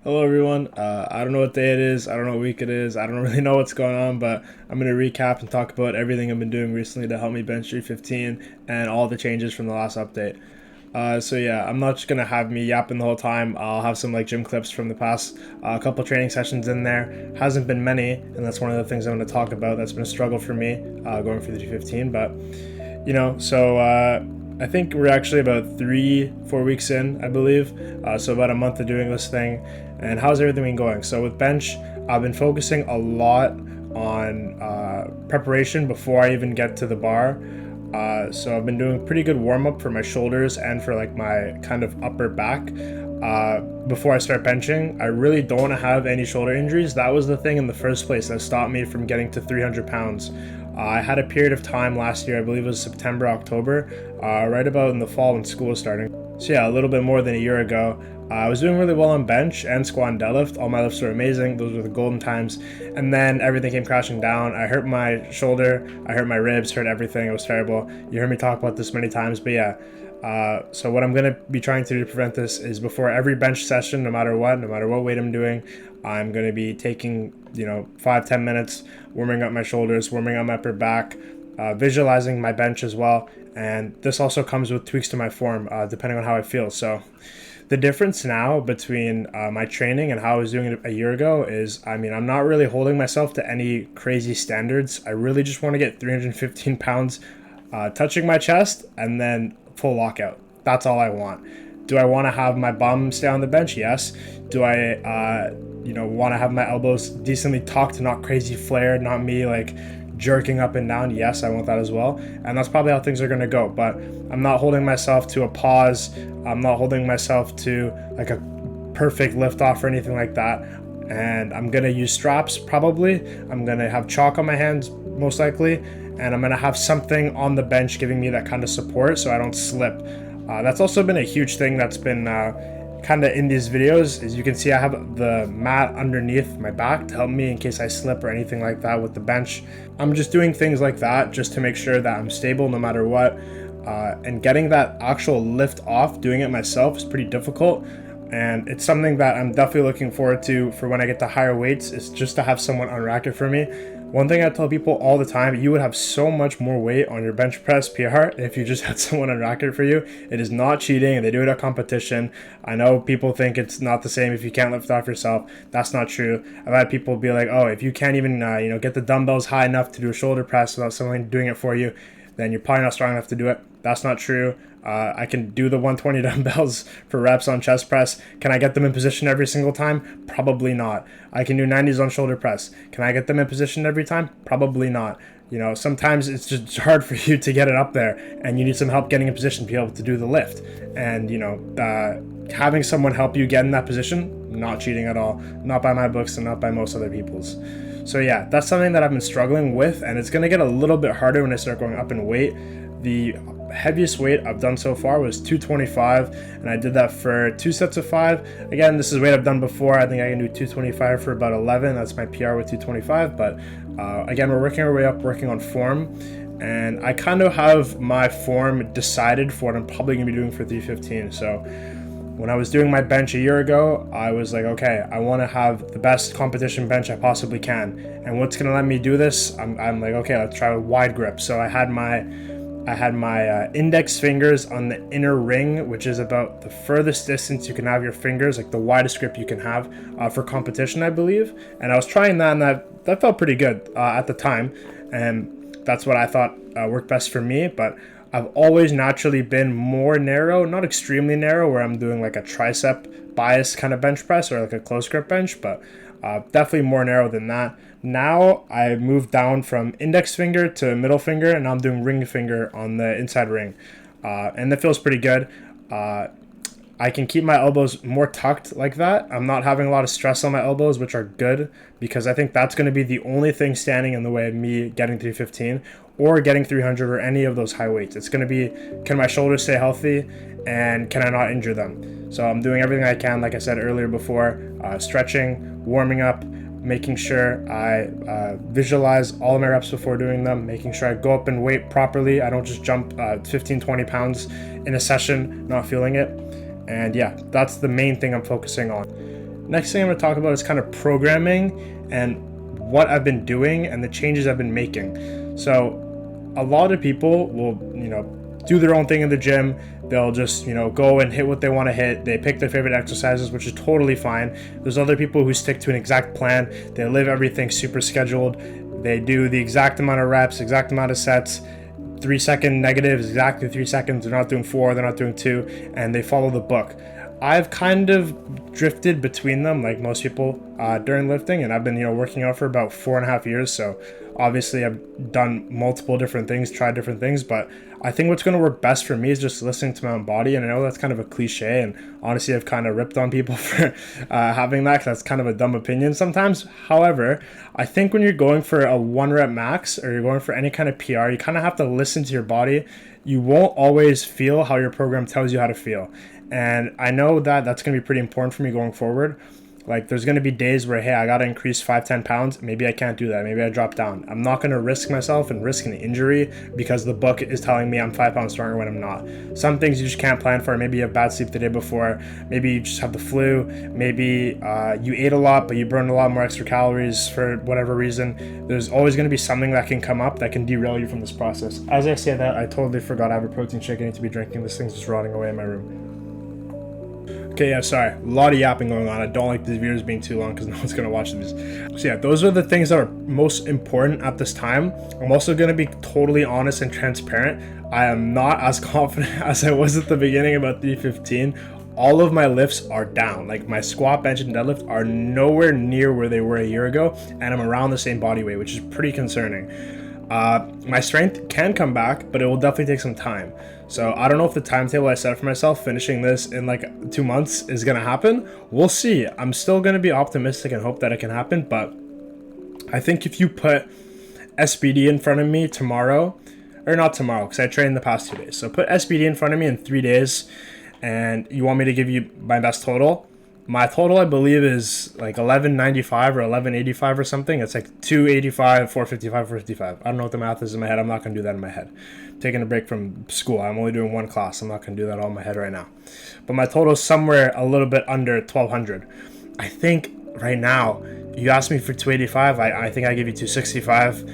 Hello everyone. I don't know what day it is. I don't know what week it is. I don't really know what's going on, but I'm going to recap and talk about everything I've been doing recently to help me bench 315 and all the changes from the last update. So yeah, I'm not just going to have me yapping the whole time. I'll have some like gym clips from the past couple training sessions in there. Hasn't been many, and that's one of the things I'm going to talk about. That's been a struggle for me going for the 315, but I think we're actually about 3-4 weeks in, I believe. So about a month of doing this thing. And how's everything been going? So with bench, I've been focusing a lot on preparation before I even get to the bar. So I've been doing pretty good warm up for my shoulders and for like my kind of upper back. Before I start benching, I really don't want to have any shoulder injuries. That was the thing in the first place that stopped me from getting to 300 pounds. I had a period of time last year, I believe it was September, October, right about in the fall when school was starting. So yeah, a little bit more than a year ago. I was doing really well on bench and squat and deadlift. All my lifts were amazing. Those were the golden times. And then everything came crashing down. I hurt my shoulder, I hurt my ribs, hurt everything. It was terrible. You heard me talk about this many times, but yeah. So what I'm going to be trying to do to prevent this is before every bench session, no matter what weight I'm doing, I'm going to be taking, 5-10 minutes, warming up my shoulders, warming up my upper back, visualizing my bench as well. And this also comes with tweaks to my form, depending on how I feel. So the difference now between my training and how I was doing it a year ago is, I'm not really holding myself to any crazy standards. I really just want to get 315 pounds touching my chest and then full lockout. That's all I want. Do I want to have my bum stay on the bench? Yes. Do I, want to have my elbows decently tucked, not crazy flared, not me like jerking up and down? Yes, I want that as well. And that's probably how things are going to go. But I'm not holding myself to a pause. I'm not holding myself to like a perfect lift off or anything like that. And I'm going to use straps probably. I'm going to have chalk on my hands most likely. And I'm going to have something on the bench giving me that kind of support so I don't slip. That's also been a huge thing that's been kind of in these videos. As you can see, I have the mat underneath my back to help me in case I slip or anything like that with the bench. I'm just doing things like that just to make sure that I'm stable no matter what. And getting that actual lift off, doing it myself, is pretty difficult. And it's something that I'm definitely looking forward to for when I get to higher weights, is just to have someone unrack it for me. One thing I tell people all the time, you would have so much more weight on your bench press PR if you just had someone unrack it for you. It is not cheating, and they do it at competition. I know people think it's not the same if you can't lift off yourself. That's not true. I've had people be like, oh, if you can't even get the dumbbells high enough to do a shoulder press without someone doing it for you, then you're probably not strong enough to do it. That's not true. I can do the 120 dumbbells for reps on chest press. Can I get them in position every single time? Probably not. I can do 90s on shoulder press. Can I get them in position every time? Probably not. Sometimes it's just hard for you to get it up there, and you need some help getting in position to be able to do the lift. And having someone help you get in that position, not cheating at all. Not by my books and not by most other people's. So yeah, that's something that I've been struggling with, and it's going to get a little bit harder when I start going up in weight. The heaviest weight I've done so far was 225, and I did that for 2 sets of 5. Again, this is weight I've done before. I think I can do 225 for about 11. That's my PR with 225, but again, we're working our way up, working on form, and I kind of have my form decided for what I'm probably going to be doing for 315. So when I was doing my bench a year ago, I was like, okay, I want to have the best competition bench I possibly can. And what's going to let me do this? I'm like, okay, let's try a wide grip. So I had my index fingers on the inner ring, which is about the furthest distance you can have your fingers, like the widest grip you can have for competition, I believe. And I was trying that, and that felt pretty good at the time. And that's what I thought worked best for me. But I've always naturally been more narrow, not extremely narrow, where I'm doing like a tricep bias kind of bench press or like a close grip bench, but definitely more narrow than that. Now I moved down from index finger to middle finger, and now I'm doing ring finger on the inside ring. And that feels pretty good. I can keep my elbows more tucked like that. I'm not having a lot of stress on my elbows, which are good, because I think that's going to be the only thing standing in the way of me getting 315 or getting 300 or any of those high weights. It's going to be, can my shoulders stay healthy, and can I not injure them? So I'm doing everything I can, like I said earlier before, stretching, warming up, making sure I visualize all of my reps before doing them, making sure I go up in weight properly. I don't just jump 15-20 pounds in a session not feeling it. And yeah, that's the main thing I'm focusing on. Next thing I'm going to talk about is kind of programming and what I've been doing and the changes I've been making. So a lot of people will, do their own thing in the gym. They'll just, go and hit what they want to hit. They pick their favorite exercises, which is totally fine. There's other people who stick to an exact plan. They live everything super scheduled. They do the exact amount of reps, exact amount of sets. 3-second negatives, exactly 3 seconds. They're not doing 4, they're not doing 2, and they follow the book. I've kind of drifted between them, like most people during lifting, and I've been working out for about 4.5 years. So obviously I've done multiple different things, tried different things, but I think what's going to work best for me is just listening to my own body. And I know that's kind of a cliche, and honestly I've kind of ripped on people for having that, because that's kind of a dumb opinion sometimes. However, I think when you're going for a 1 rep max, or you're going for any kind of PR, you kind of have to listen to your body. You won't always feel how your program tells you how to feel. And I know that that's going to be pretty important for me going forward. Like, there's going to be days where, hey, I got to increase 5-10 pounds. Maybe I can't do that. Maybe I drop down. I'm not going to risk myself and risk an injury because the book is telling me I'm 5 pounds stronger when I'm not. Some things you just can't plan for. Maybe you have bad sleep the day before. Maybe you just have the flu. Maybe you ate a lot, but you burned a lot more extra calories for whatever reason. There's always going to be something that can come up that can derail you from this process. As I say that, I totally forgot I have a protein shake I need to be drinking. This thing's just rotting away in my room. Okay, yeah, sorry. A lot of yapping going on. I don't like these videos being too long because no one's going to watch these. So yeah, those are the things that are most important at this time. I'm also going to be totally honest and transparent. I am not as confident as I was at the beginning about 315. All of my lifts are down. Like, my squat, bench, and deadlift are nowhere near where they were a year ago, and I'm around the same body weight, which is pretty concerning. My strength can come back, but it will definitely take some time. So I don't know if the timetable I set for myself, finishing this in like 2 months, is going to happen. We'll see. I'm still going to be optimistic and hope that it can happen, but I think if you put SBD in front of me tomorrow, or not tomorrow, because I trained the past 2 days. So put SBD in front of me in 3 days, and you want me to give you my best total. My total, I believe, is like 1195 or 1185 or something. It's like 285, 455, 455. I don't know what the math is in my head. I'm not going to do that in my head. I'm taking a break from school. I'm only doing 1 class. I'm not going to do that all in my head right now. But my total is somewhere a little bit under 1200. I think right now, you asked me for 285. I think I give you 265.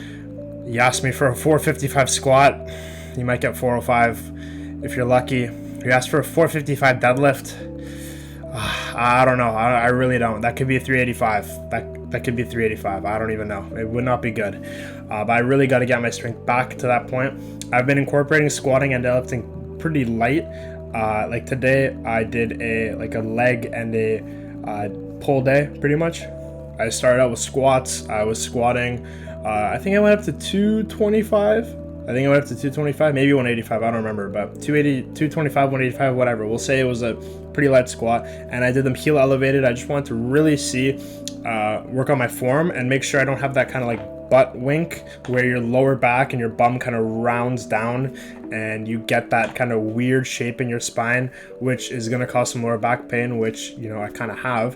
You asked me for a 455 squat. You might get 405 if you're lucky. You asked for a 455 deadlift. I don't know. I really don't. That could be a 385. That could be 385. I don't even know. It would not be good. But I really got to get my strength back to that point. I've been incorporating squatting and deadlifting pretty light. Like today, I did a leg and a pull day, pretty much. I started out with squats. I was squatting. I think I went up to 225. I think I went up to 225, maybe 185, I don't remember, but 280, 225, 185, whatever. We'll say it was a pretty light squat, and I did them heel elevated. I just wanted to really see, work on my form and make sure I don't have that kind of like butt wink where your lower back and your bum kind of rounds down and you get that kind of weird shape in your spine, which is going to cause some lower back pain, which, I kind of have.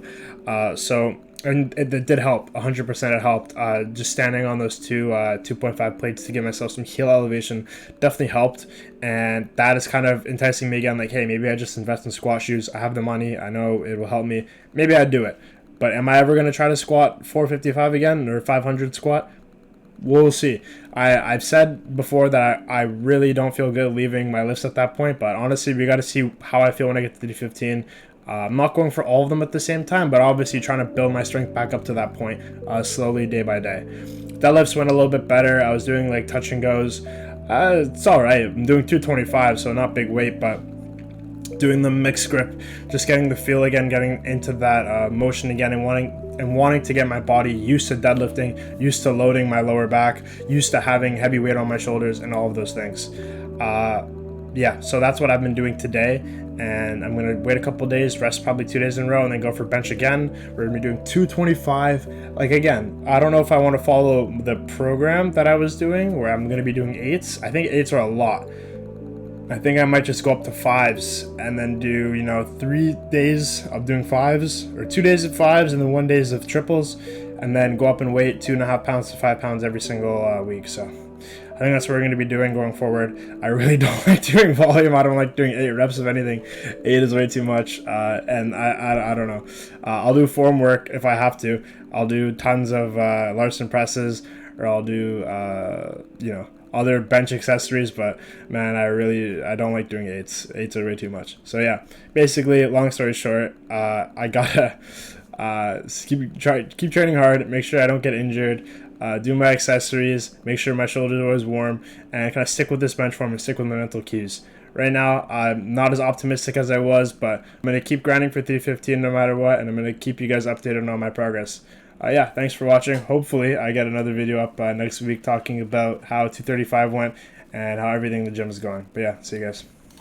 And it did help, 100% it helped. Just standing on those 2.5 plates to give myself some heel elevation definitely helped. And that is kind of enticing me again, like, hey, maybe I just invest in squat shoes. I have the money. I know it will help me. Maybe I'd do it. But am I ever going to try to squat 455 again or 500 squat? We'll see. I've said before that I really don't feel good leaving my lifts at that point. But honestly, we got to see how I feel when I get to 315. I'm not going for all of them at the same time, but obviously trying to build my strength back up to that point slowly, day by day. Deadlifts went a little bit better. I was doing like touch and goes. It's all right. I'm doing 225, so not big weight, but doing the mixed grip, just getting the feel again, getting into that motion again, and wanting to get my body used to deadlifting, used to loading my lower back, used to having heavy weight on my shoulders, and all of those things. Yeah, so that's what I've been doing today, and I'm going to wait a couple days, rest probably 2 days in a row, and then go for bench again. We're going to be doing 225. Like, again, I don't know if I want to follow the program that I was doing, where I'm going to be doing 8s. I think 8s are a lot. I think I might just go up to 5s and then do, 3 days of doing 5s, or 2 days of 5s and then 1 days of triples, and then go up in weight 2.5 pounds to 5 pounds every single week. So I think that's what we're going to be doing going forward. I really don't like doing volume. I don't like doing 8 reps of anything. 8 is way too much, and I don't know. I'll do form work if I have to. I'll do tons of Larson presses, or I'll do other bench accessories, but man, I don't like doing 8s. 8s are way too much. So yeah, basically, long story short, I gotta keep training hard, make sure I don't get injured, do my accessories, make sure my shoulders are always warm, and kind of stick with this bench form and stick with my mental cues. Right now, I'm not as optimistic as I was, but I'm going to keep grinding for 315 no matter what, and I'm going to keep you guys updated on my progress. Yeah, thanks for watching. Hopefully, I get another video up next week talking about how 235 went and how everything in the gym is going. But yeah, see you guys.